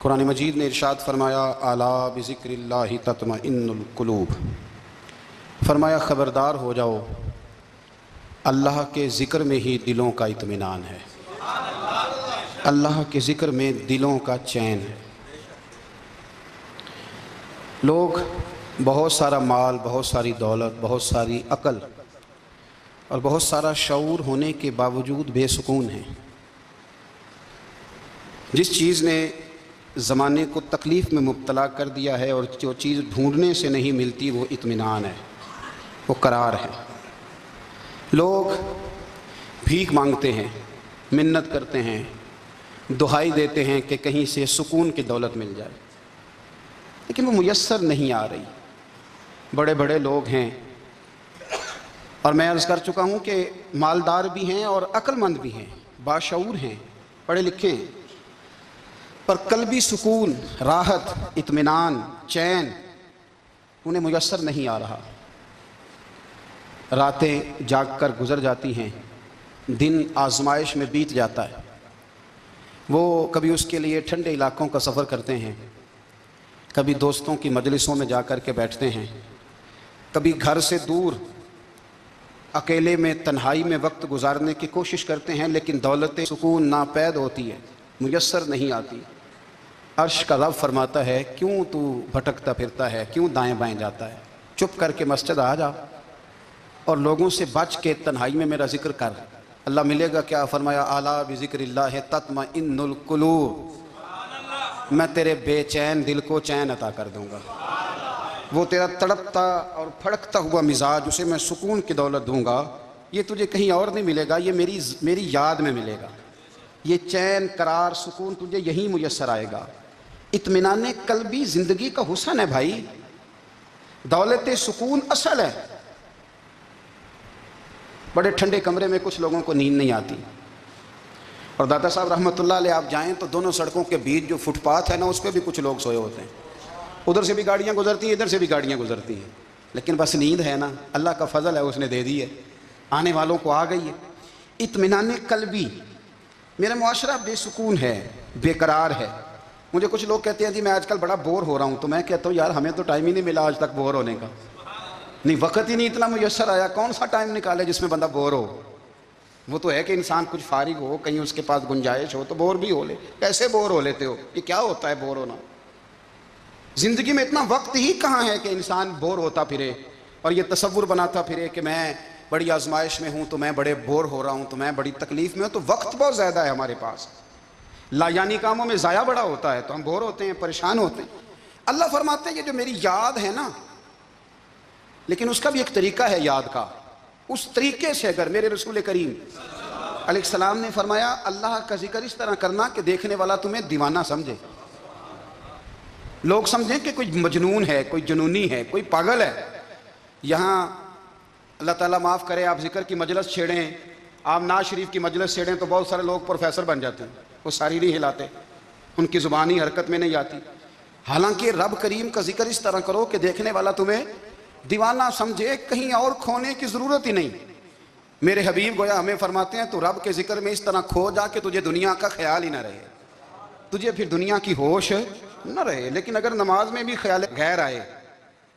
قرآن مجید نے ارشاد فرمایا الا بذکراللہ تطمئن القلوب، فرمایا خبردار ہو جاؤ اللہ کے ذکر میں ہی دلوں کا اطمینان ہے، اللہ کے ذکر میں دلوں کا چین ہے۔ لوگ بہت سارا مال، بہت ساری دولت، بہت ساری عقل اور بہت سارا شعور ہونے کے باوجود بے سکون ہیں۔ جس چیز نے زمانے کو تکلیف میں مبتلا کر دیا ہے اور جو چیز ڈھونڈنے سے نہیں ملتی وہ اطمینان ہے، وہ قرار ہے۔ لوگ بھیک مانگتے ہیں، منت کرتے ہیں، دہائی دیتے ہیں کہ کہیں سے سکون کی دولت مل جائے، لیکن وہ میسر نہیں آ رہی۔ بڑے بڑے لوگ ہیں اور میں عرض کر چکا ہوں کہ مالدار بھی ہیں اور عقل مند بھی ہیں، باشعور ہیں، پڑھے لکھے ہیں، پر قلبی سکون، راحت، اطمینان، چین انہیں میسر نہیں آ رہا۔ راتیں جاگ کر گزر جاتی ہیں، دن آزمائش میں بیت جاتا ہے۔ وہ کبھی اس کے لیے ٹھنڈے علاقوں کا سفر کرتے ہیں، کبھی دوستوں کی مجلسوں میں جا کر کے بیٹھتے ہیں، کبھی گھر سے دور اکیلے میں تنہائی میں وقت گزارنے کی کوشش کرتے ہیں، لیکن دولت سکون ناپید ہوتی ہے، میسر نہیں آتی۔ عرش کا رب فرماتا ہے کیوں تو بھٹکتا پھرتا ہے، کیوں دائیں بائیں جاتا ہے؟ چپ کر کے مسجد آ جا اور لوگوں سے بچ کے تنہائی میں میرا ذکر کر۔ اللہ ملے گا کیا؟ فرمایا اعلیٰ بذکر اللہ تطمئن القلوب، میں تیرے بے چین دل کو چین عطا کر دوں گا۔ وہ تیرا تڑپتا اور پھڑکتا ہوا مزاج، اسے میں سکون کی دولت دوں گا۔ یہ تجھے کہیں اور نہیں ملے گا، یہ میری یاد میں ملے گا۔ یہ چین، قرار، سکون تجھے یہیں میسر آئے گا۔ اطمینان قلبی زندگی کا حسن ہے بھائی، دولت سکون اصل ہے۔ بڑے ٹھنڈے کمرے میں کچھ لوگوں کو نیند نہیں آتی، اور داتا صاحب رحمۃ اللہ علیہ آپ جائیں تو دونوں سڑکوں کے بیچ جو فٹ پاتھ ہے نا، اس پہ بھی کچھ لوگ سوئے ہوتے ہیں۔ ادھر سے بھی گاڑیاں گزرتی ہیں، ادھر سے بھی گاڑیاں گزرتی ہیں، لیکن بس نیند ہے نا، اللہ کا فضل ہے، اس نے دے دی ہے، آنے والوں کو آ گئی ہے۔ اطمینان قلبی، میرا معاشرہ بے سکون ہے، بے قرار ہے۔ مجھے کچھ لوگ کہتے ہیں جی میں آج کل بڑا بور ہو رہا ہوں، تو میں کہتا ہوں یار ہمیں تو ٹائم ہی نہیں ملا آج تک بور ہونے کا، نہیں وقت ہی نہیں اتنا میسر آیا، کون سا ٹائم نکالے جس میں بندہ بور ہو؟ وہ تو ہے کہ انسان کچھ فارغ ہو، کہیں اس کے پاس گنجائش ہو تو بور بھی ہو لے۔ کیسے بور ہو لیتے ہو؟ یہ کیا ہوتا ہے بور ہونا؟ زندگی میں اتنا وقت ہی کہاں ہے کہ انسان بور ہوتا پھرے اور یہ تصور بناتا پھرے کہ میں بڑی آزمائش میں ہوں، تو میں بڑے بور ہو رہا ہوں، تو میں بڑی تکلیف میں ہوں۔ تو وقت بہت زیادہ ہے ہمارے پاس، لایانی کاموں میں ضائع بڑا ہوتا ہے، تو ہم بور ہوتے ہیں، پریشان ہوتے ہیں۔ اللہ فرماتے ہیں یہ جو میری یاد ہے نا، لیکن اس کا بھی ایک طریقہ ہے یاد کا، اس طریقے سے اگر میرے رسول کریم علیہ السلام نے فرمایا اللہ کا ذکر اس طرح کرنا کہ دیکھنے والا تمہیں دیوانہ سمجھے، لوگ سمجھیں کہ کوئی مجنون ہے، کوئی جنونی ہے، کوئی پاگل ہے۔ یہاں اللہ تعالیٰ معاف کرے، آپ ذکر کی مجلس چھیڑیں، آپ ناز شریف کی مجلس چھیڑیں تو بہت سارے لوگ پروفیسر بن جاتے ہیں، وہ ساری نہیں ہلاتے، ان کی زبان ہی حرکت میں نہیں آتی۔ حالانکہ رب کریم کا ذکر اس طرح کرو کہ دیکھنے والا تمہیں دیوانہ سمجھے، کہیں اور کھونے کی ضرورت ہی نہیں۔ میرے حبیب گویا ہمیں فرماتے ہیں تو رب کے ذکر میں اس طرح کھو جا کہ تجھے دنیا کا خیال ہی نہ رہے، تجھے پھر دنیا کی ہوش نہ رہے۔ لیکن اگر نماز میں بھی خیال غیر آئے،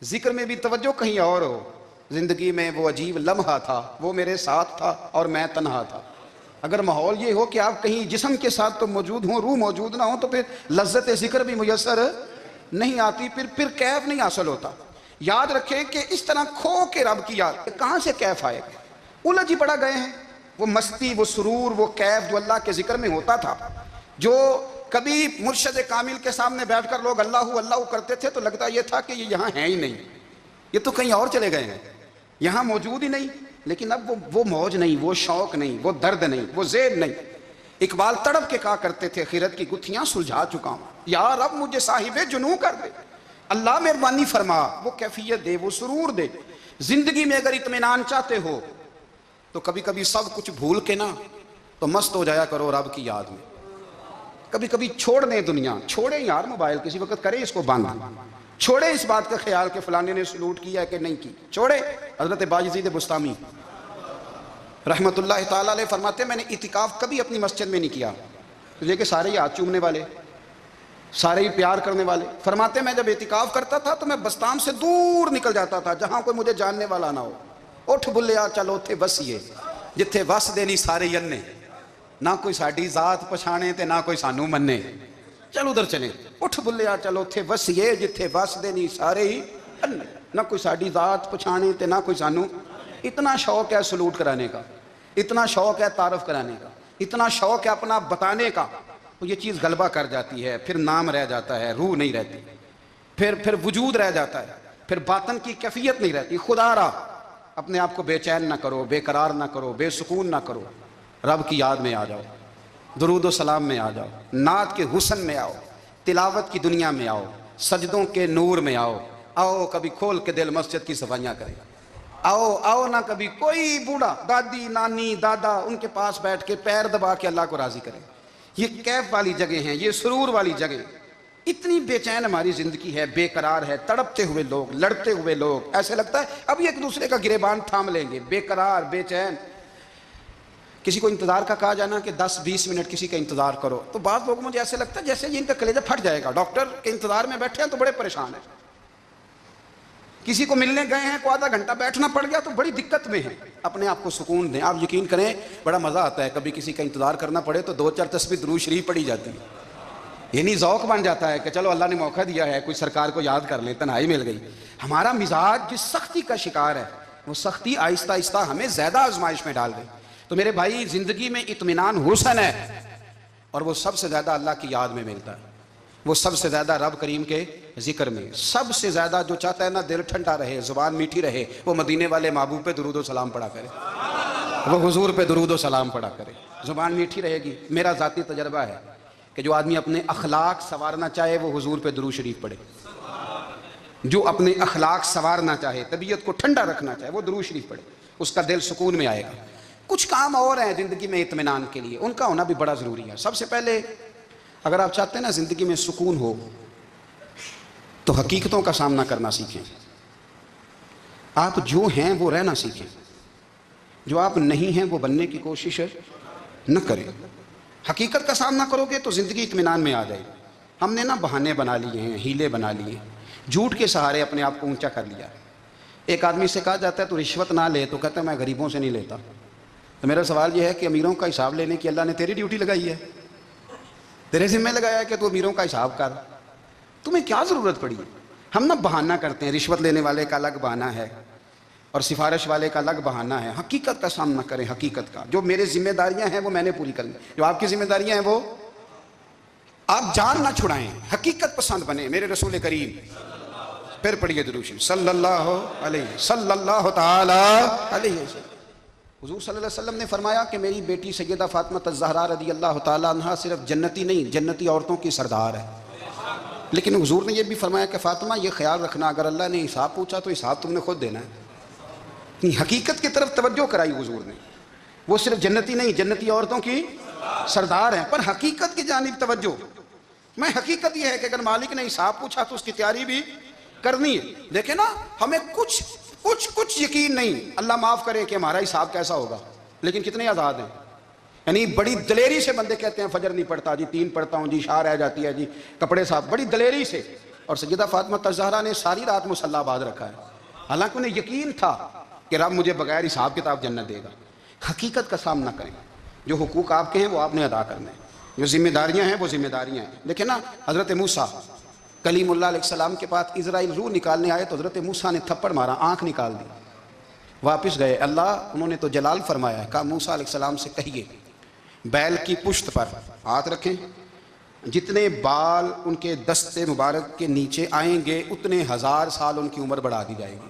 ذکر میں بھی توجہ کہیں اور ہو، زندگی میں وہ عجیب لمحہ تھا، وہ میرے ساتھ تھا اور میں تنہا تھا، اگر ماحول یہ ہو کہ آپ کہیں جسم کے ساتھ تو موجود ہوں، روح موجود نہ ہو، تو پھر لذت ذکر بھی میسر نہیں آتی، پھر کیف نہیں حاصل ہوتا۔ یاد رکھیں کہ اس طرح کھو کے رب کی یاد کہاں سے کیف آئے گا؟ الجھ ہی پڑا گئے ہیں۔ وہ مستی، وہ سرور، وہ کیف جو اللہ کے ذکر میں ہوتا تھا، جو کبھی مرشد کامل کے سامنے بیٹھ کر لوگ اللہ اللہ کرتے تھے تو لگتا یہ تھا کہ یہ یہاں ہیں ہی نہیں، یہ تو کہیں اور چلے گئے ہیں، یہاں موجود ہی نہیں۔ لیکن اب وہ موج نہیں، وہ شوق نہیں، وہ درد نہیں، وہ زید نہیں۔ اقبال تڑپ کے کہا کرتے تھے خیرت کی گتھیاں سلجھا چکا ہوں، یا رب مجھے صاحب جنوں کر دے، اللہ مہربانی فرما، وہ کیفیت دے، وہ سرور دے۔ زندگی میں اگر اطمینان چاہتے ہو تو کبھی کبھی سب کچھ بھول کے نا تو مست ہو جایا کرو رب کی یاد میں۔ کبھی کبھی چھوڑ دیں دنیا، چھوڑیں یار موبائل، کسی وقت کریں اس کو بند، چھوڑیں اس بات کا خیال کہ فلانے نے سلوٹ کیا ہے کہ نہیں کی، چھوڑیں۔ حضرت باجزید بستامی رحمۃ اللہ تعالیٰ علیہ فرماتے ہیں میں نے اعتکاف کبھی اپنی مسجد میں نہیں کیا، یہ کہ سارے ہی ہاتھ چومنے والے، سارے ہی پیار کرنے والے. فرماتے میں جب اعتکاف کرتا تھا تو میں بستان سے دور نکل جاتا تھا جہاں کوئی مجھے جاننے والا نہ ہو. اٹھ بلیا چلو اتھے وسیے جتھے وس دینی سارے یننے, نہ کوئی ساڈی ذات پچھانے تے نہ کوئی سانو مننے, چلو ادھر چلیں. اٹھ بلیا چلو اتھے وسیے جتھے وس دینی سارے ہی اننے, نہ کوئی ساڈی ذات پچھانے تے نہ کوئی سانو. اتنا شوق ہے سلوٹ کرانے کا, اتنا شوق ہے تعارف کرانے کا, اتنا شوق ہے اپنا بتانے کا. تو یہ چیز غلبہ کر جاتی ہے, پھر نام رہ جاتا ہے, روح نہیں رہتی, پھر وجود رہ جاتا ہے, پھر باطن کی کیفیت نہیں رہتی. خدا را اپنے آپ کو بے چین نہ کرو, بے قرار نہ کرو, بے سکون نہ کرو. رب کی یاد میں آ جاؤ, درود و سلام میں آ جاؤ, نعت کے حسن میں آؤ, تلاوت کی دنیا میں آؤ, سجدوں کے نور میں آؤ. آؤ کبھی کھول کے دل مسجد کی صفائیاں کریں. آؤ آؤ نہ کبھی کوئی بوڑھا دادی نانی دادا ان کے پاس بیٹھ کے پیر دبا کے اللہ کو راضی کریں. یہ کیف والی جگہ ہیں, یہ سرور والی جگہ. اتنی بے چین ہماری زندگی ہے, بے قرار ہے, تڑپتے ہوئے لوگ, لڑتے ہوئے لوگ, ایسے لگتا ہے ابھی ایک دوسرے کا گریبان تھام لیں گے. بے قرار, بے چین. کسی کو انتظار کا کہا جانا کہ 10-20 منٹ کسی کا انتظار کرو, تو بعض لوگ مجھے ایسے لگتا ہے جیسے یہ ان کا کلیجہ پھٹ جائے گا. ڈاکٹر کے انتظار میں بیٹھے ہیں تو بڑے پریشان ہیں. کسی کو ملنے گئے ہیں کو آدھا گھنٹہ بیٹھنا پڑ گیا تو بڑی دقت میں ہیں. اپنے آپ کو سکون دیں. آپ یقین کریں بڑا مزہ آتا ہے کبھی کسی کا انتظار کرنا پڑے تو 2-4 تسبیح درود شریف پڑھی جاتی ہے. یعنی ذوق بن جاتا ہے کہ چلو اللہ نے موقع دیا ہے, کوئی سرکار کو یاد کر لیں, تنہائی مل گئی. ہمارا مزاج جس سختی کا شکار ہے وہ سختی آہستہ آہستہ ہمیں زیادہ آزمائش میں ڈال گئی. تو میرے بھائی زندگی میں اطمینان حسن ہے, اور وہ سب سے زیادہ اللہ کی یاد میں ملتا ہے. وہ سب سے زیادہ رب کریم کے ذکر میں. سب سے زیادہ جو چاہتا ہے نا دل ٹھنڈا رہے, زبان میٹھی رہے, وہ مدینے والے محبوب پہ درود و سلام پڑھا کرے, وہ حضور پہ درود و سلام پڑھا کرے. زبان میٹھی رہے گی. میرا ذاتی تجربہ ہے کہ جو آدمی اپنے اخلاق سنوارنا چاہے وہ حضور پہ درود شریف پڑھے. جو اپنے اخلاق سنوارنا چاہے, طبیعت کو ٹھنڈا رکھنا چاہے, وہ درود شریف پڑھے. اس کا دل سکون میں آئے گا. کچھ کام اور ہیں زندگی میں اطمینان کے لیے, ان کا ہونا بھی بڑا ضروری ہے. سب سے پہلے اگر آپ چاہتے ہیں نا زندگی میں سکون ہو تو حقیقتوں کا سامنا کرنا سیکھیں. آپ جو ہیں وہ رہنا سیکھیں, جو آپ نہیں ہیں وہ بننے کی کوشش نہ کریں. حقیقت کا سامنا کرو گے تو زندگی اطمینان میں آ جائے. ہم نے نا بہانے بنا لیے ہیں, ہیلے بنا لیے, جھوٹ کے سہارے اپنے آپ کو اونچا کر لیا. ایک آدمی سے کہا جاتا ہے تو رشوت نہ لے, تو کہتا ہے میں غریبوں سے نہیں لیتا. تو میرا سوال یہ ہے کہ امیروں کا حساب لینے کی اللہ نے تیری ڈیوٹی لگائی ہے, تیرے ذمہ لگایا ہے کہ تو امیروں کا حساب کر. تمہیں کیا ضرورت پڑی ہے؟ ہم نا بہانہ کرتے ہیں, رشوت لینے والے کا الگ بہانہ ہے اور سفارش والے کا الگ بہانہ ہے. حقیقت کا سامنا کریں, حقیقت کا. جو میرے ذمہ داریاں ہیں وہ میں نے پوری کرنی, جو آپ کی ذمہ داریاں ہیں وہ آپ جان نہ چھڑائیں, حقیقت پسند بنیں. میرے رسول کریم پھر پڑھیے درود شریف صلی اللہ تعالی علیہ وسلم. حضور صلی اللہ علیہ وسلم نے فرمایا کہ میری بیٹی سیدہ فاطمہ الزہرا رضی اللہ تعالیٰ عنہا صرف جنتی نہیں, جنتی عورتوں کی سردار ہے. لیکن حضور نے یہ بھی فرمایا کہ فاطمہ یہ خیال رکھنا اگر اللہ نے حساب پوچھا تو حساب تم نے خود دینا ہے. حقیقت کی طرف توجہ کرائی حضور نے. وہ صرف جنتی نہیں, جنتی عورتوں کی سردار ہیں, پر حقیقت کی جانب توجہ. میں حقیقت یہ ہے کہ اگر مالک نے حساب پوچھا تو اس کی تیاری بھی کرنی ہے. دیکھیں نا ہمیں کچھ یقین نہیں, اللہ معاف کرے کہ ہمارا حساب کیسا ہوگا, لیکن کتنے آزاد ہیں. یعنی بڑی دلیری سے بندے کہتے ہیں فجر نہیں پڑھتا جی, 3 پڑھتا ہوں جی, شاہ رہ جاتی ہے جی, کپڑے صاحب, بڑی دلیری سے. اور سیدہ فاطمہ الزہرا نے ساری رات مصلی آباد رکھا ہے, حالانکہ انہیں یقین تھا کہ رب مجھے بغیر حساب کتاب جنت دے گا. حقیقت کا سامنا کریں. جو حقوق آپ کے ہیں وہ آپ نے ادا کرنے ہیں, جو ذمہ داریاں ہیں وہ ذمہ داریاں ہیں. دیکھیں نا حضرت موسیٰ کلیم اللہ علیہ السلام کے پاس اسرائیل روح نکالنے آئے تو حضرت موسیٰ نے تھپڑ مارا, آنکھ نکال دی, واپس گئے. اللہ انہوں نے تو جلال فرمایا ہے, کہا موسیٰ علیہ السلام سے کہیے بیل کی پشت پر ہاتھ رکھیں, جتنے بال ان کے دستے مبارک کے نیچے آئیں گے اتنے 1000 سال ان کی عمر بڑھا دی جائے گی.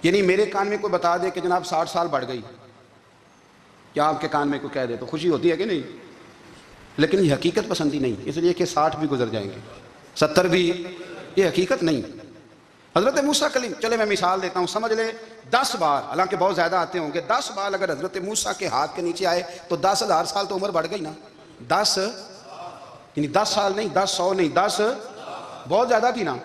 یعنی میرے کان میں کوئی بتا دے کہ جناب 60 سال بڑھ گئی, کیا آپ کے کان میں کوئی کہہ دے تو خوشی ہوتی ہے کہ نہیں؟ لیکن یہ حقیقت پسندی نہیں, اس لیے کہ 60 بھی گزر جائیں گے, 70 بھی, یہ حقیقت نہیں. حضرت موسیٰ کلیم, چلے میں مثال دیتا ہوں, سمجھ لیں 10 بار, حالانکہ بہت زیادہ آتے ہوں گے, 10 بار اگر حضرت موسیٰ کے ہاتھ کے نیچے آئے تو 10,000 سال تو عمر بڑھ گئی نا. 10 یعنی 10 سال نہیں, 10 100 نہیں, 10 بہت زیادہ تھی نا.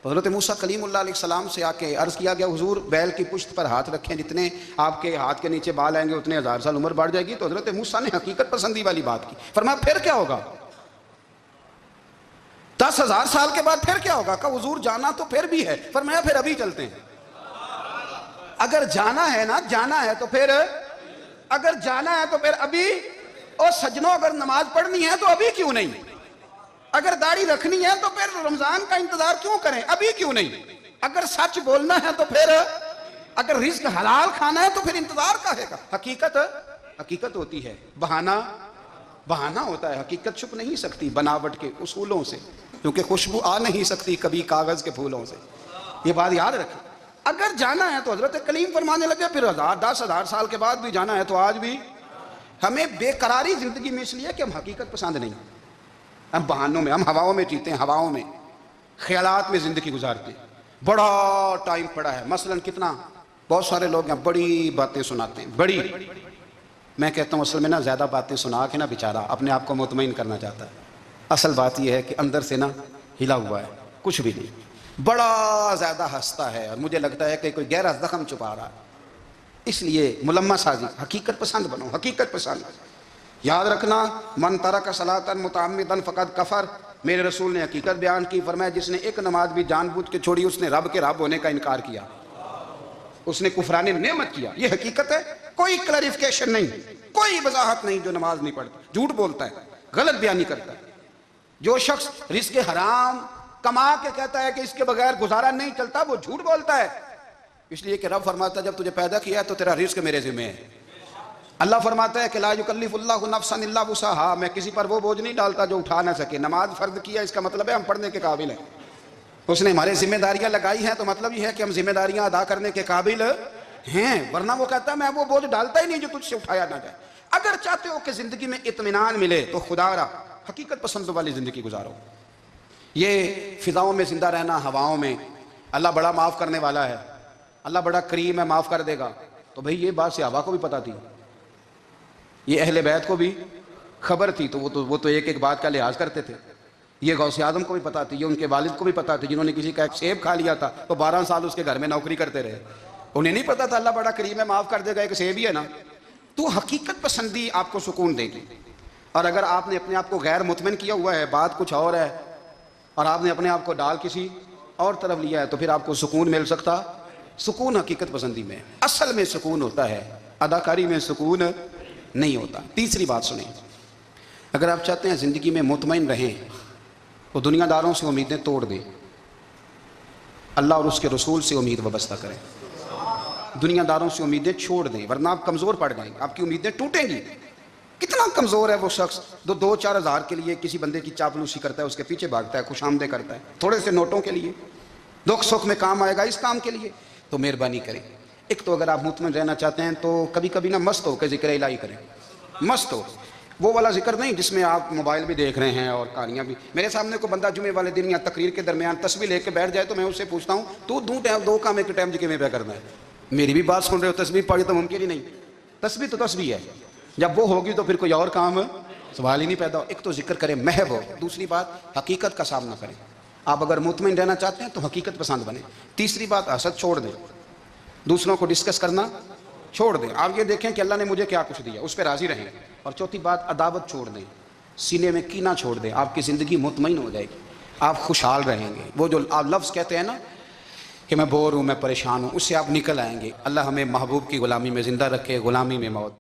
تو حضرت موسیٰ کلیم اللہ علیہ السلام سے آ کے عرض کیا گیا حضور بیل کی پشت پر ہاتھ رکھیں, جتنے آپ کے ہاتھ کے نیچے بال آئیں گے اتنے 1000 سال عمر بڑھ جائے گی. تو حضرت موسیٰ نے حقیقت پسندی والی بات کی. فرمایا پھر کیا ہوگا؟ 10,000 سال کے بعد پھر کیا ہوگا؟ کہ حضور جانا تو پھر بھی ہے، فرمایا پھر ابھی چلتے ہیں۔ اگر جانا ہے نا، جانا ہے تو پھر، اگر جانا ہے تو پھر ابھی۔ اور سجنوں اگر نماز پڑھنی ہے تو ابھی کیوں نہیں؟ اگر داڑھی رکھنی ہے تو پھر رمضان کا انتظار کیوں کریں؟ ابھی کیوں نہیں؟ اگر سچ بولنا ہے تو پھر، اگر رزق حلال کھانا ہے تو پھر انتظار کا ہے گا۔ حقیقت ہوتی ہے، بہانہ ہوتا ہے، حقیقت چھپ نہیں سکتی بناوٹ کے اصولوں سے، کیونکہ خوشبو آ نہیں سکتی کبھی کاغذ کے پھولوں سے۔ یہ بات یاد رکھیں۔ اگر جانا ہے تو حضرت کلیم فرمانے لگے پھر 10,000 سال کے بعد بھی جانا ہے تو آج بھی۔ ہمیں بے قراری زندگی میں اس لیے کہ ہم حقیقت پسند نہیں، ہم بہانوں میں، ہم ہواؤں میں جیتے ہیں، ہواؤں میں، خیالات میں زندگی گزارتے ہیں۔ بڑا ٹائم پڑا ہے، مثلاً کتنا، بہت سارے لوگ ہیں بڑی باتیں سناتے ہیں، بڑی، میں کہتا ہوں اصل میں نا زیادہ باتیں سنا کے نا بیچارہ اپنے آپ کو مطمئن کرنا چاہتا ہے۔ اصل بات یہ ہے کہ اندر سے نا ہلا ہوا ہے، کچھ بھی نہیں، بڑا زیادہ ہنستا ہے اور مجھے لگتا ہے کہ کوئی گہرا زخم چھپا رہا ہے۔ اس لیے ملمہ سازی، حقیقت پسند بنو، حقیقت پسند۔ یاد رکھنا، من ترک صلاۃ متعمدا فقد کفر، میرے رسول نے حقیقت بیان کی، فرمایا جس نے ایک نماز بھی جان بوجھ کے چھوڑی اس نے رب کے رب ہونے کا انکار کیا، اس نے کفران نعمت کیا۔ یہ حقیقت ہے، کوئی کلیریفیکیشن نہیں، کوئی وضاحت نہیں۔ جو نماز نہیں پڑھتا جھوٹ بولتا ہے، غلط بیانی کرتا ہے۔ جو شخص رزق حرام کما کے کہتا ہے کہ اس کے بغیر گزارا نہیں چلتا، وہ جھوٹ بولتا ہے۔ اس لیے کہ رب فرماتا ہے جب تجھے پیدا کیا ہے تو تیرا رزق میرے ذمہ ہے۔ اللہ فرماتا ہے کہ لا یکلف اللہ نفسا الا وسعہا، میں کسی پر وہ بوجھ نہیں ڈالتا جو اٹھا نہ سکے۔ نماز فرض کیا اس کا مطلب ہے ہم پڑھنے کے قابل ہیں، اس نے ہمارے ذمہ داریاں لگائی ہیں تو مطلب یہ ہے کہ ہم ذمہ داریاں ادا کرنے کے قابل ہیں، ورنہ وہ کہتا ہے میں وہ بوجھ ڈالتا ہی نہیں جو تجھ سے اٹھایا نہ جائے۔ اگر چاہتے ہو کہ زندگی میں اطمینان ملے تو خدا را حقیقت پسند والی زندگی گزارو۔ یہ فضاؤں میں زندہ رہنا، ہواؤں میں، اللہ بڑا معاف کرنے والا ہے، اللہ بڑا کریم ہے، معاف کر دے گا، تو بھئی یہ بات صحابہ کو بھی پتا تھی، یہ اہل بیت کو بھی خبر تھی، تو وہ تو ایک ایک بات کا لحاظ کرتے تھے۔ یہ غوث اعظم کو بھی پتا تھی، یہ ان کے والد کو بھی پتا تھی، جنہوں نے کسی کا ایک سیب کھا لیا تھا تو 12 سال اس کے گھر میں نوکری کرتے رہے، انہیں نہیں پتا تھا اللہ بڑا کریم ہے، معاف کر دے گا، ایک سیب ہی ہے نا۔ تو حقیقت پسندی آپ کو سکون دے گی۔ اور اگر آپ نے اپنے آپ کو غیر مطمئن کیا ہوا ہے، بات کچھ اور ہے، اور آپ نے اپنے آپ کو ڈال کسی اور طرف لیا ہے، تو پھر آپ کو سکون مل سکتا؟ سکون حقیقت پسندی میں، اصل میں سکون ہوتا ہے، اداکاری میں سکون نہیں ہوتا۔ تیسری بات سنیں، اگر آپ چاہتے ہیں زندگی میں مطمئن رہیں تو دنیا داروں سے امیدیں توڑ دیں، اللہ اور اس کے رسول سے امید وابستہ کریں، دنیا داروں سے امیدیں چھوڑ دیں، ورنہ آپ کمزور پڑ جائیں گے، آپ کی امیدیں ٹوٹیں گی۔ کتنا کمزور ہے وہ شخص جو 2-4 ہزار کے لیے کسی بندے کی چاپلوسی کرتا ہے، اس کے پیچھے بھاگتا ہے، خوش آمدیں کرتا ہے، تھوڑے سے نوٹوں کے لیے، دکھ سکھ میں کام آئے گا اس کام کے لیے۔ تو مہربانی کریں، ایک تو اگر آپ مطمئن رہنا چاہتے ہیں تو کبھی کبھی نا مست ہو کے ذکر الہی کریں، مست ہو، وہ والا ذکر نہیں جس میں آپ موبائل بھی دیکھ رہے ہیں اور کہانیاں بھی۔ میرے سامنے کوئی بندہ جمعے والے دن یا تقریر کے درمیان تسبیح لے کے بیٹھ جائے تو میں اس سے پوچھتا ہوں تو دو کام ایک ٹائم جی میں پہ کرنا ہے؟ میری بھی بات سن رہے ہو، تسبیح پڑھی تو ممکن ہی نہیں، تسبیح تو تسبیح ہے، جب وہ ہوگی تو پھر کوئی اور کام سوال ہی نہیں پیدا ہو۔ ایک تو ذکر کریں محو ہو، دوسری بات حقیقت کا سامنا کریں۔ آپ اگر مطمئن رہنا چاہتے ہیں تو حقیقت پسند بنیں۔ تیسری بات حسد چھوڑ دیں، دوسروں کو ڈسکس کرنا چھوڑ دیں، آپ یہ دیکھیں کہ اللہ نے مجھے کیا کچھ دیا، اس پہ راضی رہیں۔ اور چوتھی بات عداوت چھوڑ دیں، سینے میں کینہ چھوڑ دیں، آپ کی زندگی مطمئن ہو جائے گی، آپ خوشحال رہیں گے۔ وہ جو آپ لفظ کہتے ہیں نا کہ میں بور ہوں، میں پریشان ہوں، اس سے آپ نکل آئیں گے۔ اللہ ہمیں محبوب کی غلامی میں زندہ رکھے، غلامی میں موت۔